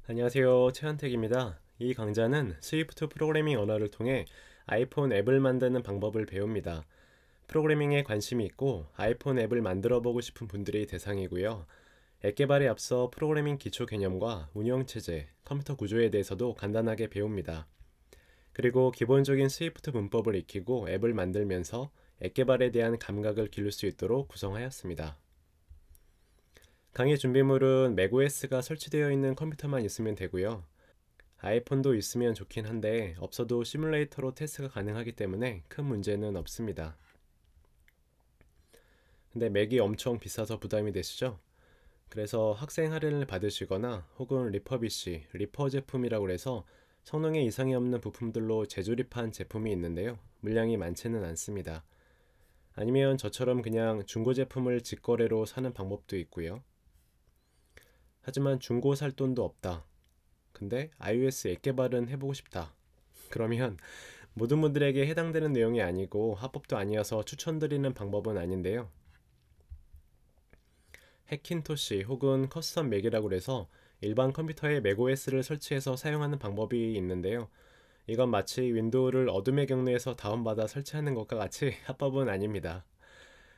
안녕하세요. 최한택입니다. 이 강좌는 스위프트 프로그래밍 언어를 통해 아이폰 앱을 만드는 방법을 배웁니다. 프로그래밍에 관심이 있고 아이폰 앱을 만들어 보고 싶은 분들이 대상이고요. 앱 개발에 앞서 프로그래밍 기초 개념과 운영체제, 컴퓨터 구조에 대해서도 간단하게 배웁니다. 그리고 기본적인 스위프트 문법을 익히고 앱을 만들면서 앱 개발에 대한 감각을 기를 수 있도록 구성하였습니다. 강의 준비물은 macOS가 설치되어 있는 컴퓨터만 있으면 되고요. 아이폰도 있으면 좋긴 한데 없어도 시뮬레이터로 테스트가 가능하기 때문에 큰 문제는 없습니다. 근데 맥이 엄청 비싸서 부담이 되시죠? 그래서 학생 할인을 받으시거나 혹은 리퍼비시, 리퍼 제품이라고 해서 성능에 이상이 없는 부품들로 재조립한 제품이 있는데요. 물량이 많지는 않습니다. 아니면 저처럼 그냥 중고 제품을 직거래로 사는 방법도 있고요. 하지만 중고 살 돈도 없다. 근데 iOS 앱 개발은 해보고 싶다. 그러면 모든 분들에게 해당되는 내용이 아니고 합법도 아니어서 추천드리는 방법은 아닌데요. 해킨토시 혹은 커스텀 맥이라고 해서 일반 컴퓨터에 macOS를 설치해서 사용하는 방법이 있는데요. 이건 마치 윈도우를 어둠의 경로에서 다운받아 설치하는 것과 같이 합법은 아닙니다.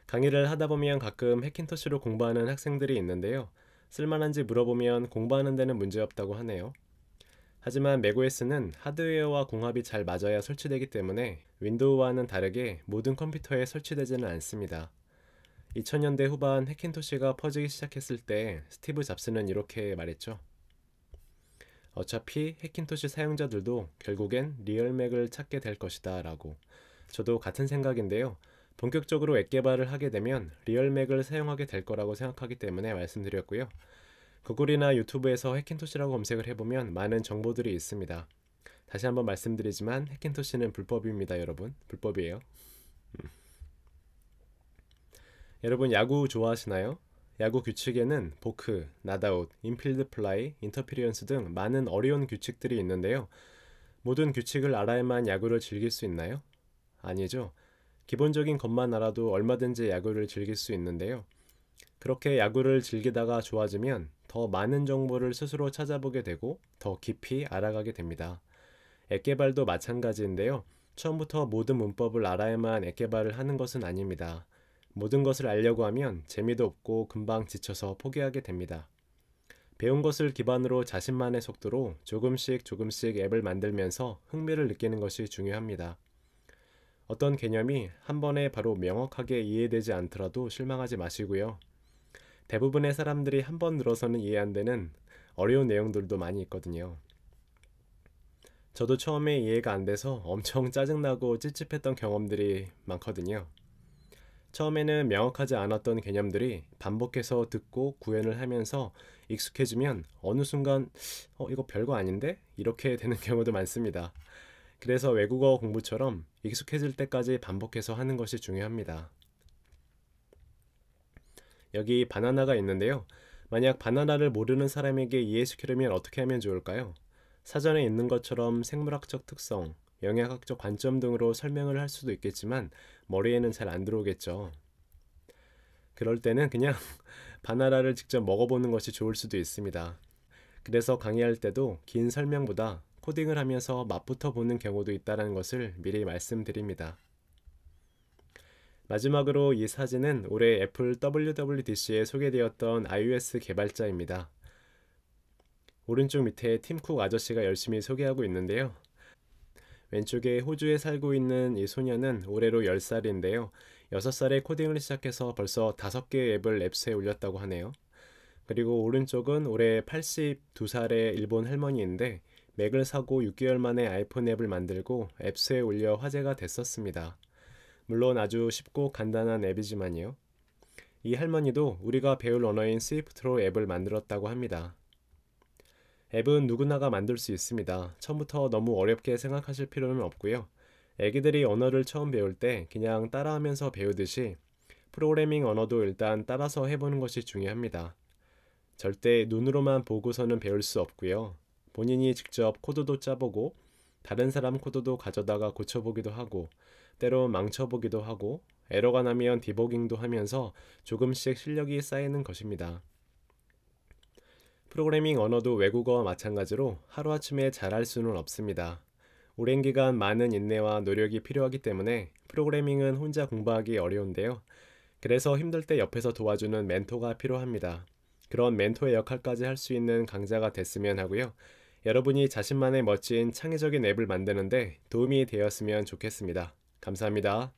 강의를 하다 보면 가끔 해킨토시로 공부하는 학생들이 있는데요. 쓸만한지 물어보면 공부하는 데는 문제없다고 하네요. 하지만 macOS는 하드웨어와 공합이 잘 맞아야 설치되기 때문에 윈도우와는 다르게 모든 컴퓨터에 설치되지는 않습니다. 2000년대 후반 해킨토시가 퍼지기 시작했을 때 스티브 잡스는 이렇게 말했죠. 어차피 해킨토시 사용자들도 결국엔 리얼맥을 찾게 될 것이다 라고. 저도 같은 생각인데요. 본격적으로 앱 개발을 하게 되면 리얼맥을 사용하게 될 거라고 생각하기 때문에 말씀드렸고요. 구글이나 유튜브에서 해킨토시라고 검색을 해보면 많은 정보들이 있습니다. 다시 한번 말씀드리지만 해킨토시는 불법입니다, 여러분. 불법이에요. 여러분 야구 좋아하시나요? 야구 규칙에는 포크, 낫아웃, 인필드 플라이, 인터피리언스 등 많은 어려운 규칙들이 있는데요. 모든 규칙을 알아야만 야구를 즐길 수 있나요? 아니죠. 기본적인 것만 알아도 얼마든지 야구를 즐길 수 있는데요. 그렇게 야구를 즐기다가 좋아지면 더 많은 정보를 스스로 찾아보게 되고 더 깊이 알아가게 됩니다. 앱 개발도 마찬가지인데요. 처음부터 모든 문법을 알아야만 앱 개발을 하는 것은 아닙니다. 모든 것을 알려고 하면 재미도 없고 금방 지쳐서 포기하게 됩니다. 배운 것을 기반으로 자신만의 속도로 조금씩 조금씩 앱을 만들면서 흥미를 느끼는 것이 중요합니다. 어떤 개념이 한 번에 바로 명확하게 이해되지 않더라도 실망하지 마시고요. 대부분의 사람들이 한 번 들어서는 이해 안 되는 어려운 내용들도 많이 있거든요. 저도 처음에 이해가 안 돼서 엄청 짜증나고 찝찝했던 경험들이 많거든요. 처음에는 명확하지 않았던 개념들이 반복해서 듣고 구현을 하면서 익숙해지면 어느 순간 이거 별거 아닌데? 이렇게 되는 경우도 많습니다. 그래서 외국어 공부처럼 익숙해질 때까지 반복해서 하는 것이 중요합니다. 여기 바나나가 있는데요. 만약 바나나를 모르는 사람에게 이해시키려면 어떻게 하면 좋을까요? 사전에 있는 것처럼 생물학적 특성, 영양학적 관점 등으로 설명을 할 수도 있겠지만 머리에는 잘 안 들어오겠죠. 그럴 때는 그냥 바나나를 직접 먹어보는 것이 좋을 수도 있습니다. 그래서 강의할 때도 긴 설명보다 코딩을 하면서 맛부터 보는 경우도 있다는 것을 미리 말씀드립니다. 마지막으로 이 사진은 올해 애플 WWDC에 소개되었던 iOS 개발자입니다. 오른쪽 밑에 팀 쿡 아저씨가 열심히 소개하고 있는데요. 왼쪽에 호주에 살고 있는 이 소녀는 올해로 10살인데요. 6살에 코딩을 시작해서 벌써 5개의 앱을 앱스에 올렸다고 하네요. 그리고 오른쪽은 올해 82살의 일본 할머니인데 맥을 사고 6개월 만에 아이폰 앱을 만들고 앱스에 올려 화제가 됐었습니다. 물론 아주 쉽고 간단한 앱이지만요. 이 할머니도 우리가 배울 언어인 스위프트로 앱을 만들었다고 합니다. 앱은 누구나가 만들 수 있습니다. 처음부터 너무 어렵게 생각하실 필요는 없고요. 애기들이 언어를 처음 배울 때 그냥 따라하면서 배우듯이 프로그래밍 언어도 일단 따라서 해보는 것이 중요합니다. 절대 눈으로만 보고서는 배울 수 없고요. 본인이 직접 코드도 짜보고 다른 사람 코드도 가져다가 고쳐보기도 하고 때로 망쳐보기도 하고 에러가 나면 디버깅도 하면서 조금씩 실력이 쌓이는 것입니다. 프로그래밍 언어도 외국어와 마찬가지로 하루아침에 잘할 수는 없습니다. 오랜 기간 많은 인내와 노력이 필요하기 때문에 프로그래밍은 혼자 공부하기 어려운데요. 그래서 힘들 때 옆에서 도와주는 멘토가 필요합니다. 그런 멘토의 역할까지 할 수 있는 강자가 됐으면 하고요. 여러분이 자신만의 멋진 창의적인 앱을 만드는데 도움이 되었으면 좋겠습니다. 감사합니다.